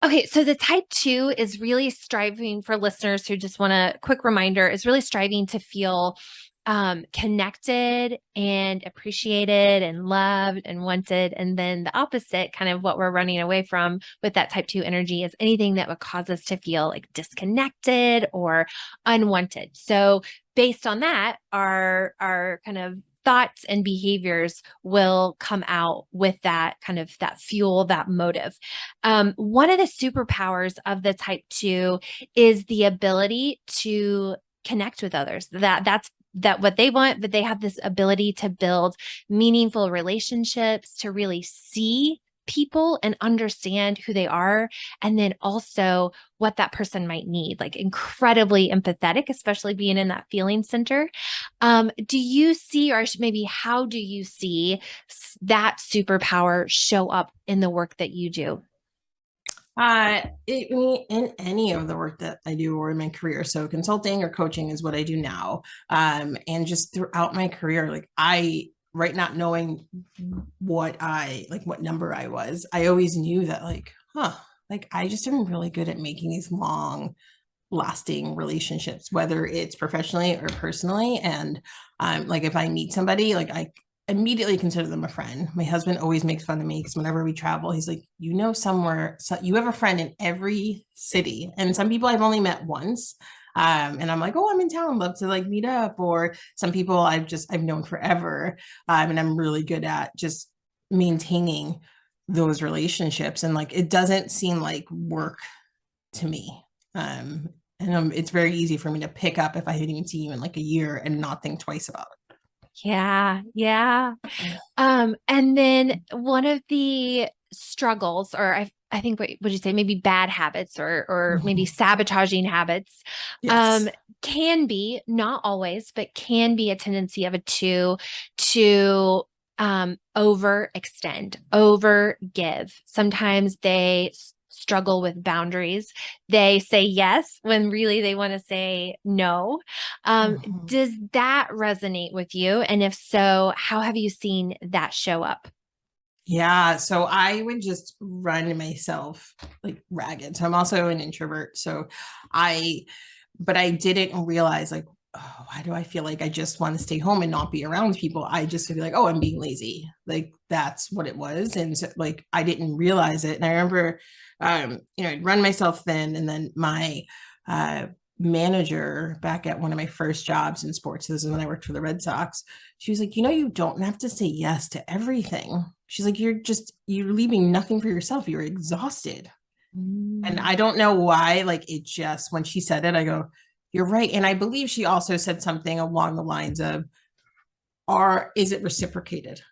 Okay, so the type 2 is really striving for listeners who just want a quick reminder, is really striving to feel connected and appreciated and loved and wanted. And then the opposite, kind of what we're running away from with that type 2 energy, is anything that would cause us to feel like disconnected or unwanted. So based on that, our kind of thoughts and behaviors will come out with that kind of that fuel, that motive. One of the superpowers of the type 2 is the ability to connect with others. That's what they want, but they have this ability to build meaningful relationships, to really see people and understand who they are, and then also what that person might need, like incredibly empathetic, especially being in that feeling center. Do you see, or maybe how do you see that superpower show up in the work that you do? In any of the work that I do or in my career, so consulting or coaching is what I do now. And just throughout my career, like right, not knowing what number I was, I always knew that like I just am really good at making these long lasting relationships, whether it's professionally or personally. And like if I meet somebody, like I immediately consider them a friend. My husband always makes fun of me because whenever we travel, he's like, you have a friend in every city. And some people I've only met once. And I'm like, oh, I'm in town, love to like meet up. Or some people I've known forever. And I'm really good at just maintaining those relationships. And like, it doesn't seem like work to me. And it's very easy for me to pick up if I hadn't even seen you in like a year and not think twice about Yeah, yeah. And then one of the struggles, or I think what would you say, maybe bad habits or maybe it. sabotaging habits, um, Yes. can be, not always, but can be a tendency of a 2 to overextend, over give. Sometimes they struggle with boundaries. They say yes when really they want to say no. Mhm. Does that resonate with you? And if so, how have you seen that show up? Yeah, so I would just run myself like ragged. So I'm also an introvert. I, but I didn't realize like, oh, why do I feel like I just want to stay home and not be around people? I just feel like, oh, I'm being lazy. Like that's what it was. And so, like I didn't realize it. And I remember, I'd run myself thin, and then my uh, manager back at one of my first jobs in sports, this is when I worked for the Red Sox, she was like, you don't have to say yes to everything. She's like, you're leaving nothing for yourself. You're exhausted. And Mm. I don't know why, like it just, when she said it, I go, you're right. And I believe she also said something along the lines of, is it reciprocated?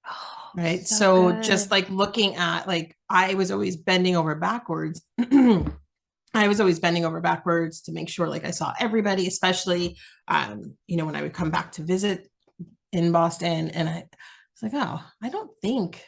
Oh, Right. so So just good. like looking at, like, I was always bending over backwards. I was always bending over backwards to make sure like I saw everybody, especially, when I would come back to visit in Boston. And I was like, oh, I don't think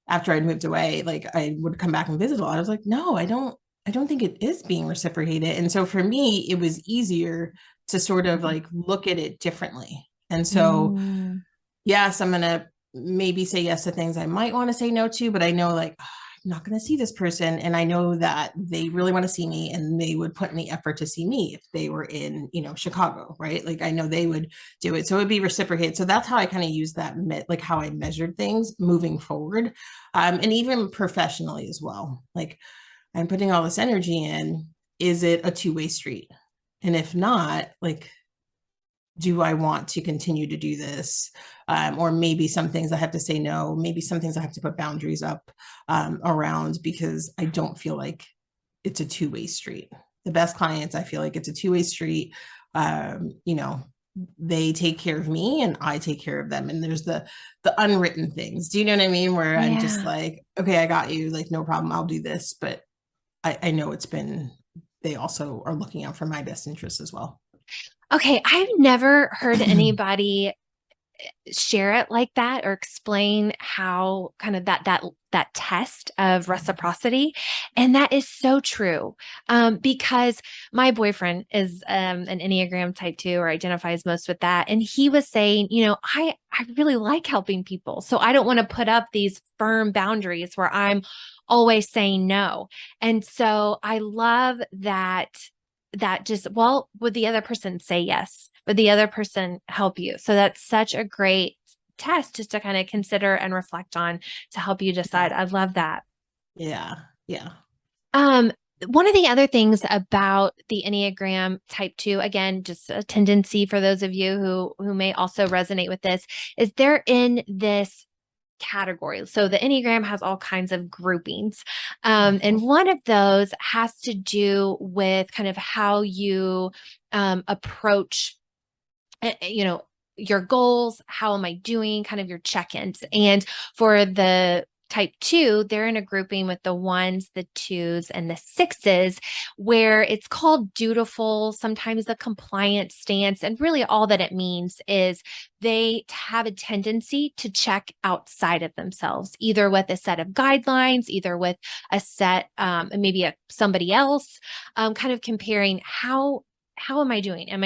after I'd moved away, like I would come back and visit a lot. I was like, no, I don't think it is being reciprocated. And so for me, it was easier to sort of like look at it differently. And so, Mm. yes, I'm gonna maybe say yes to things I might want to say no to, but I know like I'm not going to see this person, and I know that they really want to see me, and they would put in the effort to see me if they were in, Chicago, right? Like I know they would do it, so it would be reciprocated. So that's how I kind of use that, like how I measured things moving forward, and even professionally as well. Like I'm putting all this energy in. Is it a two-way street? And if not, like do I want to continue to do this? Or maybe some things I have to say no, maybe some things I have to put boundaries up around, because I don't feel like it's a two-way street. The best clients, I feel like it's a two-way street. Um, you know, they take care of me and I take care of them. And there's the unwritten things. Do you know what I mean? Where I'm just Yeah. like, okay, I got you, like no problem, I'll do this. But I know they also are looking out for my best interests as well. Okay, I've never heard anybody share it like that or explain how kind of that test of reciprocity. And that is so true. Because my boyfriend is an Enneagram type 2, or identifies most with that. And he was saying, I really like helping people. So I don't want to put up these firm boundaries where I'm always saying no. And so I love that just, well, would the other person say yes? Would the other person help you? So that's such a great test just to kind of consider and reflect on to help you decide. I love that. Yeah. Yeah. Um, one of the other things about the Enneagram type 2, again, just a tendency for those of you who may also resonate with this, is they're in this category. So the Enneagram has all kinds of groupings. And one of those has to do with kind of how you approach, your goals. How am I doing? Kind of your check-ins. And for the type 2, they're in a grouping with the 1s, the 2s, and the 6s, where it's called dutiful, sometimes the compliant stance. And really all that it means is they have a tendency to check outside of themselves, either with a set of guidelines, either with a set, maybe somebody else, kind of comparing how am I doing? Am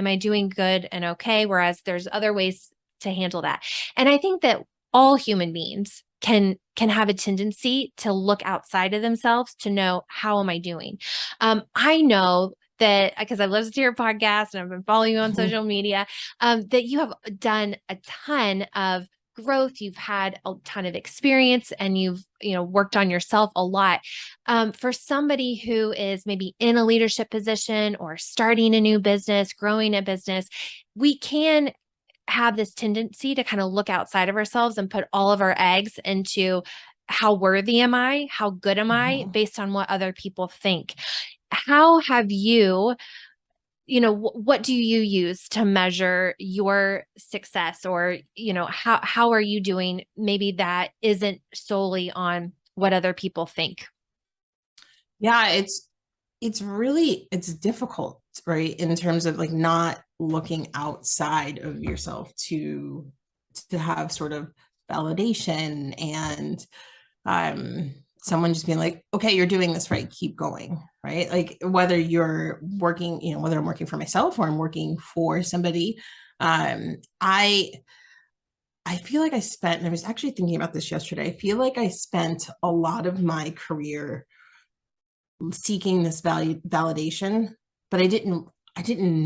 I doing good and okay? Whereas there's other ways to handle that. And I think that all human beings can have a tendency to look outside of themselves to know, how am I doing? I know that because I've listened to your podcast and I've been following you on social media, that you have done a ton of growth. You've had a ton of experience and you've, worked on yourself a lot. For somebody who is maybe in a leadership position or starting a new business, growing a business, we can have this tendency to kind of look outside of ourselves and put all of our eggs into how worthy am I? How good am I based on what other people think? How have you, what do you use to measure your success, or, how are you doing? Maybe that isn't solely on what other people think. Yeah, it's difficult, right? In terms of like not looking outside of yourself to have sort of validation and someone just being like, okay, you're doing this right, keep going, right? Like whether you're working, whether I'm working for myself or I'm working for somebody. I feel like I spent, and I was actually thinking about this yesterday. I feel like I spent a lot of my career seeking this validation, but I didn't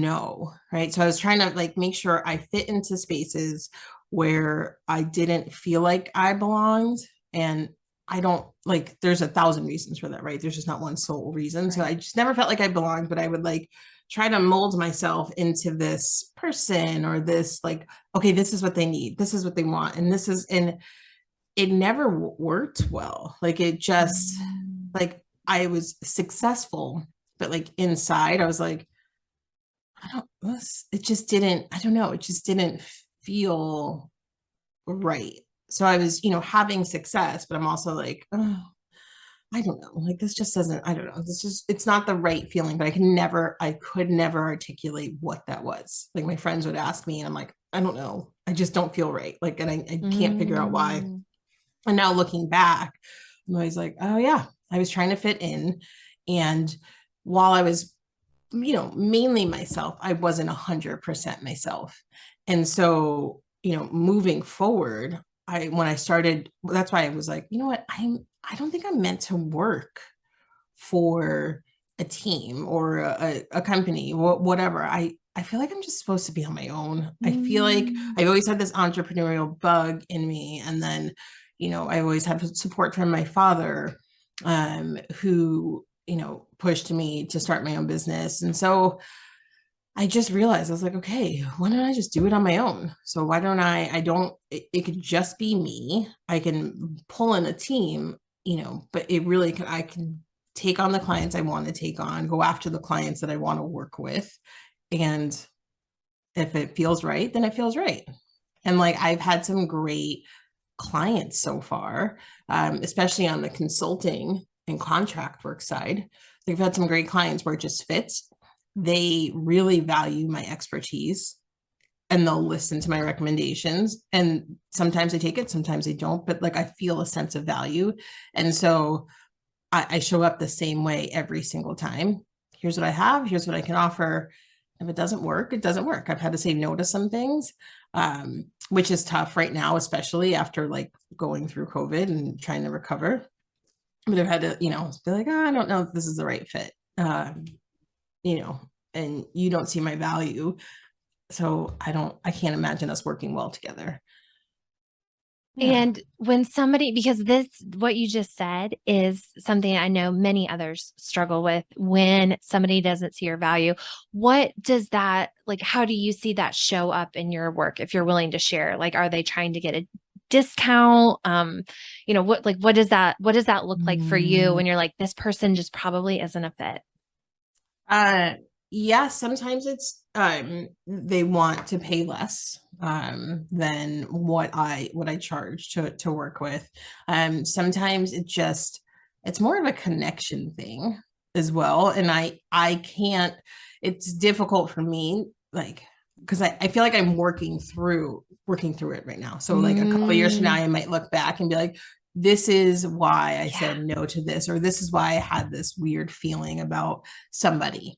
know, right? So I was trying to like make sure I fit into spaces where I didn't feel like I belonged. And I don't like, there's 1,000 reasons for that, right? There's just not one sole reason. Right. So I just never felt like I belonged, but I would like try to mold myself into this person or this like, okay, this is what they need. This is what they want. And it never worked well. Like it just, like I was successful, but like inside I was like, it just didn't, I don't know, it just didn't feel right. So I was, having success, but I'm also like, oh, I don't know, like this just doesn't, I don't know, this just, it's not the right feeling, but I could never articulate what that was. Like my friends would ask me and I'm like, I don't know, I just don't feel right. Like, and I can't figure out why. And now looking back, I'm always like, oh yeah, I was trying to fit in. And while I was, mainly myself, I wasn't 100% myself. And so, moving forward, when I started, that's why I was like, you know what, I don't think I'm meant to work for a team or a company, whatever. I feel like I'm just supposed to be on my own. I feel like I've always had this entrepreneurial bug in me. And then, I always had support from my father, who, pushed me to start my own business. And so I just realized I was like, okay, why don't I just do it on my own? So why don't it could just be me. I can pull in a team, but it really can, I can take on the clients I want to take on, go after the clients that I want to work with. And if it feels right, then it feels right. And like, I've had some great clients so far, especially on the consulting and contract work side. They've had some great clients where it just fits. They really value my expertise and they'll listen to my recommendations. And sometimes I take it, sometimes I don't, but like I feel a sense of value. And so I show up the same way every single time. Here's what I have, here's what I can offer. If it doesn't work, it doesn't work. I've had to say no to some things, which is tough right now, especially after like going through COVID and trying to recover. but I've had to, be like, oh, I don't know if this is the right fit. You know, and you don't see my value. So I can't imagine us working well together. Yeah. And when somebody, because this, what you just said is something I know many others struggle with when somebody doesn't see your value. What does that, like, how do you see that show up in your work if you're willing to share? Like, are they trying to get a discount? What does that look like for you when you're like, this person just probably isn't a fit? Uh, yeah, sometimes it's they want to pay less than what I charge to work with. Sometimes it's more of a connection thing as well. And I can't, it's difficult for me, like, because I feel like I'm working through it right now. So like a couple of years from now, I might look back and be like, this is why I said no to this, or this is why I had this weird feeling about somebody.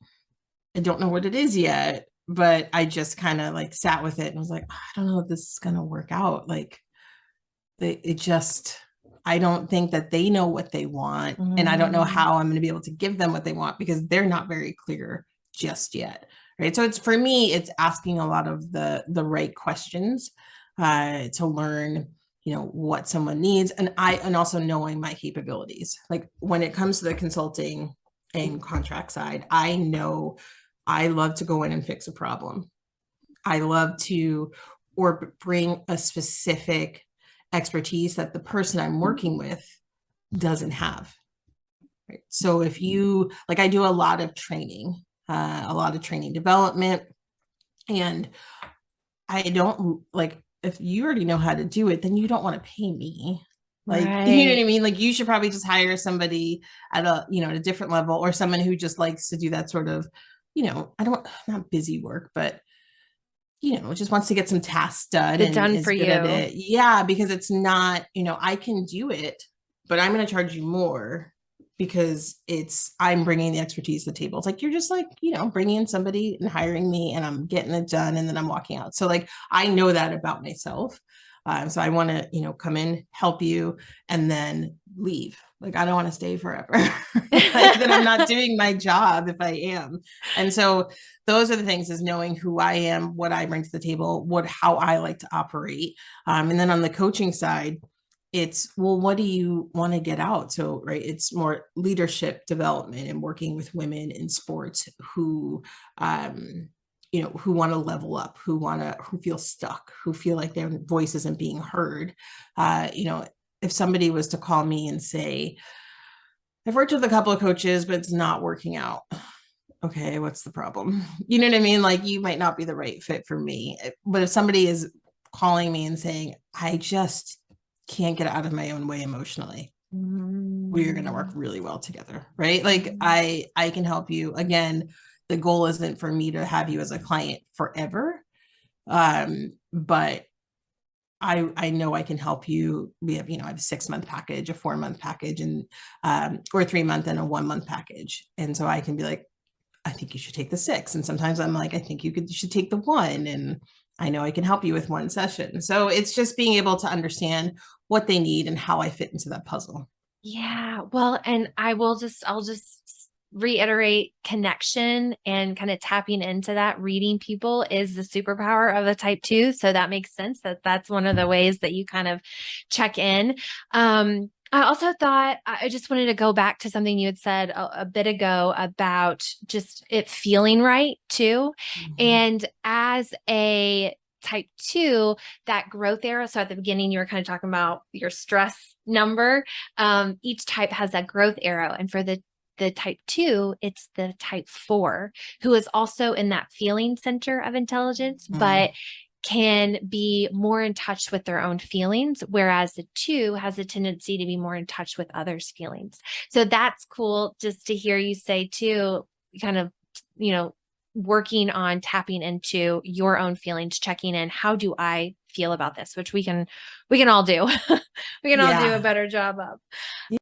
I don't know what it is yet, but I just kind of like sat with it and was like, I don't know if this is going to work out. Like, it just, I don't think that they know what they want. And I don't know how I'm going to be able to give them what they want because they're not very clear just yet. Right. So it's, for me, it's asking a lot of the right questions to learn, what someone needs. And also knowing my capabilities. Like when it comes to the consulting and contract side, I know I love to go in and fix a problem. I love to, or bring a specific expertise that the person I'm working with doesn't have. Right? So if you, like, I do a lot of training, development, and I don't like, if you already know how to do it, then you don't want to pay me. Like, you know what I mean? Like, you should probably just hire somebody at a different level, or someone who just likes to do that sort of, not busy work, but just wants to get some tasks done and is good at it. Yeah, because it's not, I can do it, but I'm going to charge you more because I'm bringing the expertise to the table. It's like, you're just like, bringing in somebody and hiring me and I'm getting it done and then I'm walking out. So like, I know that about myself. So I want to, come in, help you, and then leave. Like, I don't want to stay forever. Like, then I'm not doing my job if I am. And so those are the things, is knowing who I am, what I bring to the table, how I like to operate. And then on the coaching side, it's, well, what do you want to get out? So, right, it's more leadership development and working with women in sports who, who want to level up, who feel stuck, who feel like their voice isn't being heard. If somebody was to call me and say, I've worked with a couple of coaches, but it's not working out. Okay, what's the problem? You know what I mean? Like, you might not be the right fit for me. But if somebody is calling me and saying, I just can't get out of my own way emotionally, we're going to work really well together, right? Like, I can help you. Again, the goal isn't for me to have you as a client forever. But I know I can help you. We have, I have a 6-month package, a 4-month package, and or a 3-month and a 1-month package. And so I can be like, I think you should take the 6. And sometimes I'm like, I think you should take the 1. And I know I can help you with 1 session. So it's just being able to understand what they need and how I fit into that puzzle. Yeah. Well, and I'll just reiterate, connection and kind of tapping into that, reading people is the superpower of the type 2. So that makes sense that that's one of the ways that you kind of check in. I also thought, I just wanted to go back to something you had said a bit ago about just it feeling right too. And as a type 2, that growth arrow. So at the beginning, you were kind of talking about your stress number. Each type has that growth arrow. And for the type 2, it's the type 4, who is also in that feeling center of intelligence, but can be more in touch with their own feelings, whereas the 2 has a tendency to be more in touch with others' feelings. So that's cool just to hear you say too, kind of, working on tapping into your own feelings, checking in, how do I feel about this, which we can all do. We can all do a better job of.